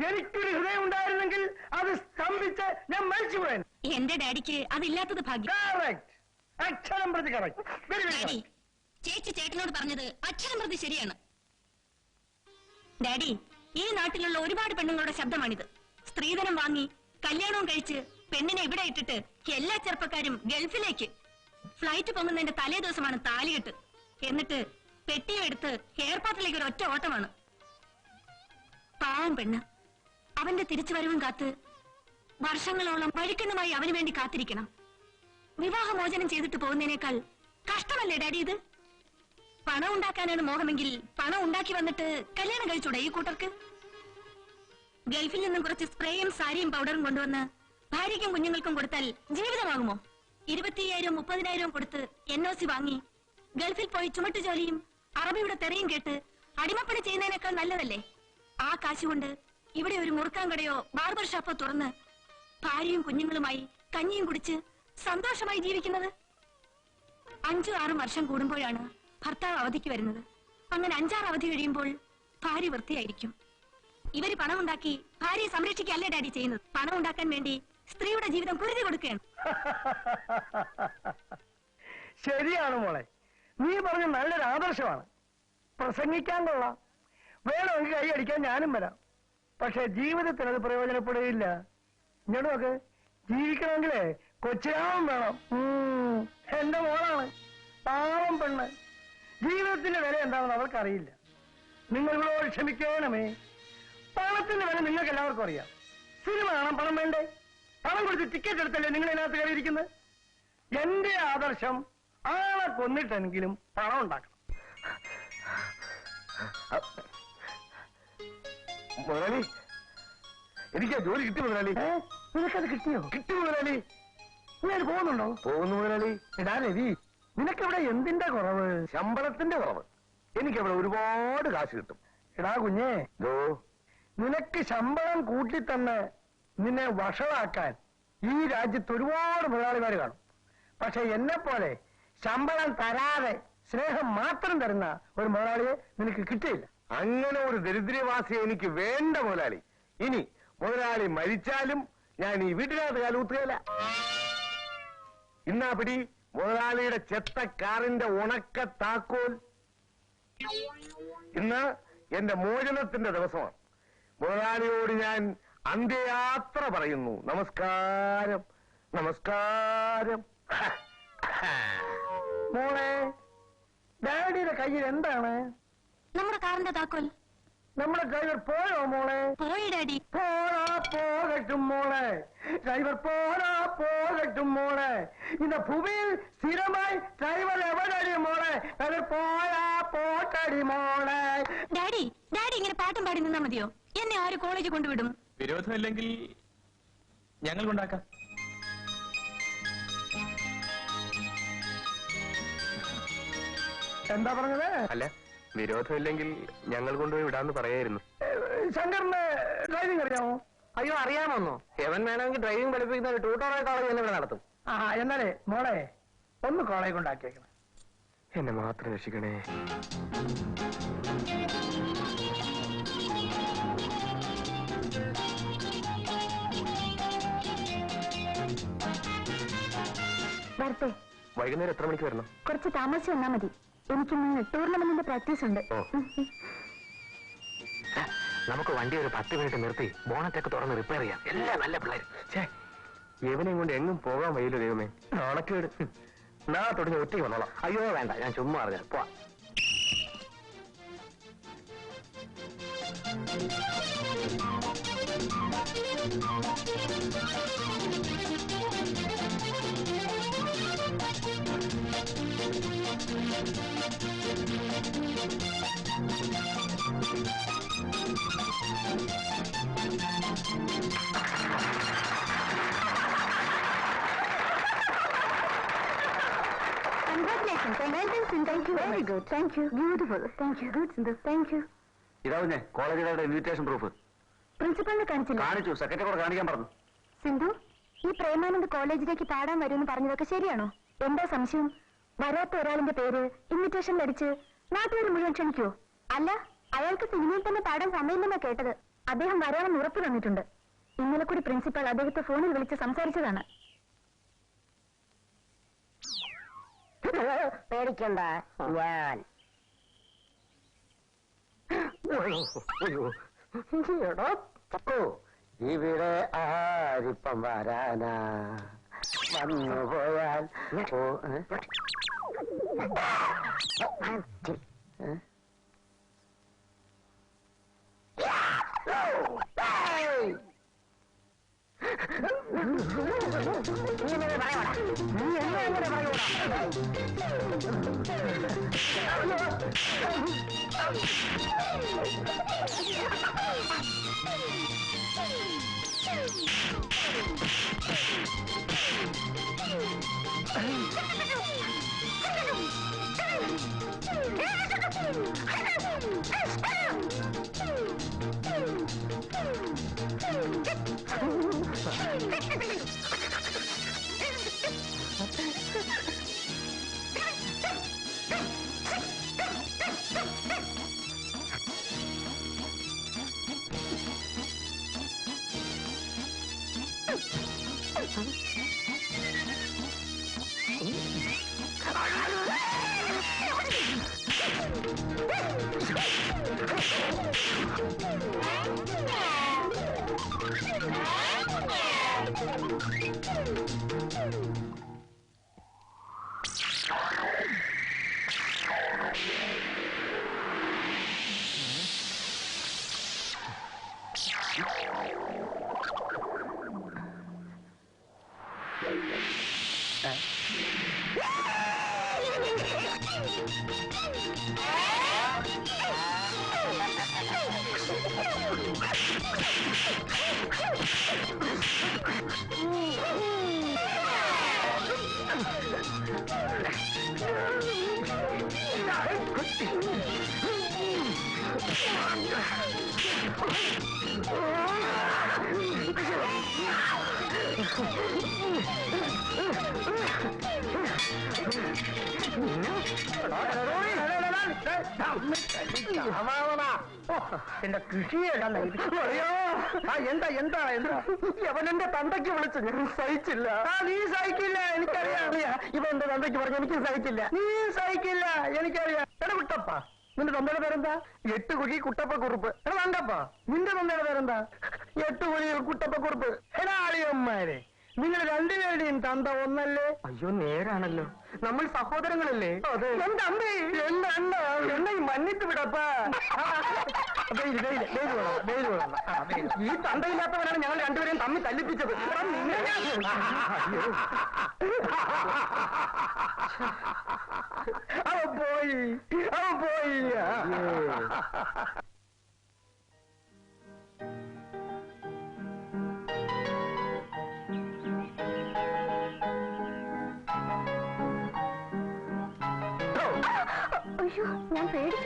എനിക്കൊരു ഹൃദയം ഉണ്ടായിരുന്നെങ്കിൽ അത് സ്തംഭിച്ച് ഞാൻ മരിച്ചു പോയാൻ. എന്റെ ഡാഡിക്ക് അതില്ലാത്തത് ഭാഗ്യം. അക്ഷരം പ്രതി ഡാഡി, ചേച്ചി ചേട്ടനോട് പറഞ്ഞത് അക്ഷരം പ്രതി ശരിയാണ്. ഡാഡി, ഈ നാട്ടിലുള്ള ഒരുപാട് പെണ്ണുങ്ങളുടെ ശബ്ദമാണിത്. സ്ത്രീധനം വാങ്ങി കല്യാണവും കഴിച്ച് പെണ്ണിനെ ഇവിടെ ഇട്ടിട്ട് എല്ലാ ചെറുപ്പക്കാരും ഗൾഫിലേക്ക്. ഫ്ലൈറ്റ് പൊങ്ങുന്നതിന്റെ തലേ ദിവസമാണ് താലികെട്ട്. എന്നിട്ട് പെട്ടിയും എടുത്ത് എയർപോർട്ടിലേക്ക് ഒരു ഒറ്റ ഓട്ടമാണ്. പാവം പെണ്ണ് അവന്റെ തിരിച്ചുവരവും കാത്ത് വർഷങ്ങളോളം വഴിക്കണ്ണുമായി അവന് വേണ്ടി കാത്തിരിക്കണം. വിവാഹമോചനം ചെയ്തിട്ട് പോകുന്നതിനേക്കാൾ കഷ്ടമല്ലേ ഡാഡി ഇത്? പണം ഉണ്ടാക്കാനാണ് മോഹമെങ്കിൽ പണം ഉണ്ടാക്കി വന്നിട്ട് കല്യാണം കഴിച്ചൂടെ ഈ കൂട്ടർക്ക്? ഗൾഫിൽ നിന്നും കുറച്ച് സ്പ്രേയും സാരിയും പൗഡറും കൊണ്ടുവന്ന് ഭാര്യയ്ക്കും കുഞ്ഞുങ്ങൾക്കും കൊടുത്താൽ ജീവിതമാകുമോ? 25,000 30,000 കൊടുത്ത് NOC വാങ്ങി ഗൾഫിൽ പോയി ചുമട്ടു ജോലിയും അറബിയുടെ തെറിയും കേട്ട് അടിമപ്പണി ചെയ്യുന്നതിനേക്കാൾ നല്ലതല്ലേ ആ കാശുകൊണ്ട് ഇവിടെ ഒരു മുറുക്കാൻ കടയോ ബാർബർ ഷോപ്പോ തുറന്ന് ഭാര്യയും കുഞ്ഞുങ്ങളുമായി കഞ്ഞിയും കുടിച്ച് സന്തോഷമായി ജീവിക്കുന്നത്? 5-6 വർഷം കൂടുമ്പോഴാണ് ഭർത്താവ് അവധിക്ക് വരുന്നത്. അങ്ങനെ 5-6 അവധി കഴിയുമ്പോൾ ഭാര്യ വൃത്തിയായിരിക്കും. ഇവര് പണമുണ്ടാക്കി ഭാര്യയെ സംരക്ഷിക്കല്ലേ ഡാഡി ചെയ്യുന്നത്? പണം ഉണ്ടാക്കാൻ വേണ്ടി സ്ത്രീയുടെ ജീവിതം കുരുതി കൊടുക്കുകയാണ്. ശരിയാണ് മോളെ, നീ പറഞ്ഞ നല്ലൊരു ആദർശമാണ്. പ്രസംഗിക്കാൻ കൊള്ളാം, വേണമെങ്കിൽ കൈ അടിക്കാൻ ഞാനും വരാം. പക്ഷെ ജീവിതത്തിൽ അത് പ്രയോജനപ്പെടുകയില്ല. ഇങ്ങോട്ട് നോക്ക്, ജീവിക്കണമെങ്കിലേ കൊച്ചിരാമം വേണം. എന്റെ മോളാണ്, പാവം പെണ്ണ്. ജീവിതത്തിന്റെ വില എന്താണെന്ന് അവർക്കറിയില്ല. നിങ്ങളോട് ക്ഷമിക്കണമേ. പണത്തിന്റെ വില നിങ്ങൾക്ക് എല്ലാവർക്കും അറിയാം. സിനിമ കാണാൻ പണം വേണ്ടേ? പണം കൊടുത്ത് ടിക്കറ്റ് എടുത്തല്ലേ നിങ്ങൾ ഇതിനകത്ത് കയറിയിരിക്കുന്നത്? എന്റെ ആദർശം ആളെ കൊന്നിട്ടെങ്കിലും പണം ഉണ്ടാക്കണം. മുതലാളി, എനിക്ക് ജോലി കിട്ടി മുതലാളി. നിനക്കത് കിട്ടിയോ? കിട്ടി മുതലാളി. നീ അത് പോകുന്നുണ്ടോ? പോകുന്നു മുതലാളി. എടാ രവി, നിനക്കിവിടെ എന്തിന്റെ കുറവ്? ശമ്പളത്തിന്റെ കുറവ്. എനിക്കവിടെ ഒരുപാട് കാശ് കിട്ടും. എടാ കുഞ്ഞേ, നിനക്ക് ശമ്പളം കൂട്ടിത്തന്ന് നിന്നെ വഷളാക്കാൻ ഈ രാജ്യത്ത് ഒരുപാട് മുതലാളിമാര് കാണും. പക്ഷെ എന്നെ പോലെ ശമ്പളം തരാതെ സ്നേഹം മാത്രം തരുന്ന ഒരു മുതലാളിയെ നിനക്ക് കിട്ടിയില്ല. അങ്ങനെ ഒരു ദരിദ്രവാസിയെ എനിക്ക് വേണ്ട മുതലാളി. ഇനി മുതലാളി മരിച്ചാലും ഞാൻ ഈ വീട്ടിനകത്ത് കാലൂത്തുകയില്ല. ഇന്നാ പിടി മുതലാളിയുടെ ചെത്ത കാറിന്റെ ഉണക്ക താക്കോൽ. ഇന്ന് എന്റെ മോചനത്തിന്റെ ദിവസമാണ്. മുതലാളിയോട് ഞാൻ അന്ത്യയാത്ര പറയുന്നു. നമസ്കാരം, നമസ്കാരം. മോളെ, ഡാഡിയുടെ കയ്യിൽ എന്താണ്? നമ്മുടെ കാറിന്റെ താക്കോൽ. നമ്മുടെ ഡ്രൈവർ പോയോ മോളെ? പോയി ഡാഡി. പോകട്ടും മോളെ, ഡ്രൈവർ പോകട്ടും മോളെ. ഇന്ന് ഭൂമിയിൽ സ്ഥിരമായി ഡ്രൈവർ എവിടെയടി മോളെ? ഡ്രൈവർ പോട്ടടി മോളെ. ഡാഡി, ഡാഡി ഇങ്ങനെ പാട്ടും പാടി നിന്നാ മതിയോ? എന്നെ ആര് കോളേജിൽ കൊണ്ടുവിടും? വിരോധമില്ലെങ്കിൽ ഞങ്ങൾ കൊണ്ടാക്കാം. എന്താ പറഞ്ഞത്? അല്ല, വിരോധമില്ലെങ്കിൽ ഞങ്ങൾ കൊണ്ടുപോയി വിടാന്ന് പറയായിരുന്നു. ശങ്കറിന് ഡ്രൈവിംഗ് അറിയാമോ? അയ്യോ, അറിയാമോന്നോ? എവൻ വേണമെങ്കിൽ ഡ്രൈവിംഗ് പഠിപ്പിക്കുന്ന ഒരു ട്യൂട്ടോറിയൽ കോളേജ് തന്നെ ഇവിടെ നടത്തും. എന്നാലേ മോളെ ഒന്ന് കോളേജ് കൊണ്ടാക്കിയേക്കണം. എന്നെ മാത്രം രക്ഷിക്കണേ. വരട്ടെ. വൈകുന്നേരം എത്ര മണിക്ക് വരണം? കുറച്ച് താമസിച്ച് വന്നാ മതി. എനിക്കിന്ന് ടൂർണമെന്റിന്റെ പ്രാക്ടീസ് ഉണ്ട്. നമുക്ക് വണ്ടി ഒരു 10 മിനിറ്റ് നിർത്തി ബോണറ്റൊക്കെ തുറന്ന് റിപ്പയർ ചെയ്യാം. എല്ലാം നല്ല പിള്ളേർ. ഇവനെയും കൊണ്ട് എങ്ങും പോകാൻ വയ്യല്ലോ ദൈവമേ. നാണക്കേട്. നാളെ തുടങ്ങി ഒറ്റയ്ക്ക് വന്നോളാം. അയ്യോ വേണ്ട, ഞാൻ ചുമ്മാ അറിഞ്ഞാൽ പോവാ. ഇതാവുന്നേ കോളേജുകാരുടെ ഇൻവിറ്റേഷൻ പ്രൂഫ്. പ്രിൻസിപ്പളിനെ കാണിച്ചില്ല? കാണിച്ചു, സെക്രട്ടറി കാണിക്കാൻ പറഞ്ഞു. സിന്ധു, ഈ പ്രേമാനന്ദ് കോളേജിലേക്ക് പാടാൻ വരുമെന്ന് പറഞ്ഞതൊക്കെ ശരിയാണോ? എന്താ സംശയം? വരാത്ത ഒരാളിന്റെ പേര് ഇൻവിറ്റേഷനിൽ അടിച്ച് നാട്ടുകാർ മുഴുവൻ ക്ഷണിക്കോ? അല്ല, അയാൾക്ക് സിനിമയിൽ തന്നെ പാടാൻ സമയമില്ലെന്നാ കേട്ടത്. അദ്ദേഹം വരാമെന്ന് ഉറപ്പ് തന്നിട്ടുണ്ട്. ഇന്നലെ കൂടി പ്രിൻസിപ്പാൾ അദ്ദേഹത്തെ ഫോണിൽ വിളിച്ച് സംസാരിച്ചതാണ്. പേടിക്കണ്ട, ഞാൻ ഇവിടെ ആരിപ്പം വരാനാ വന്നു പോയാൽ എന്റെ കൃഷിയെ എന്താ എന്താ എന്താ അവനെന്റെ തന്തയ്ക്ക് വിളിച്ചു, ഞാൻ സഹിച്ചില്ല. നീ സഹിക്കില്ല, എനിക്കറിയാം. ഇവ എന്റെ തന്തയ്ക്ക് പറഞ്ഞു, എനിക്ക് സഹിക്കില്ല. നീ സഹിക്കില്ല, എനിക്കറിയാം. എടാ കുട്ടപ്പ, നിന്റെ തന്തയുടെ പേരെന്താ? 8 കുഴി കുട്ടപ്പ കുറുപ്പ്. എടാ തങ്കപ്പ, നിന്റെ തന്തയുടെ പേരെന്താ? 8 കുഴി കുട്ടപ്പ കുറുപ്പ്. എടാ അളിയന്മാരെ, നിങ്ങൾ രണ്ടുപേരുടെയും തന്ത ഒന്നല്ലേ? അയ്യോ, നേരാണല്ലോ, നമ്മൾ സഹോദരങ്ങളല്ലേ? എന്റെ അമ്മേ, എന്റെ അണ്ണ എന്നെ മന്നിട്ട് വിടപ്പാ. ഈ തന്തയില്ലാത്തവനാണ് ഞങ്ങൾ രണ്ടുപേരെയും തമ്മിൽ തല്ലിപ്പിച്ചത്. അവൻ പോയി, അവൻ പോയി. അയ്യോ, ഞാൻ പേടിച്ചു.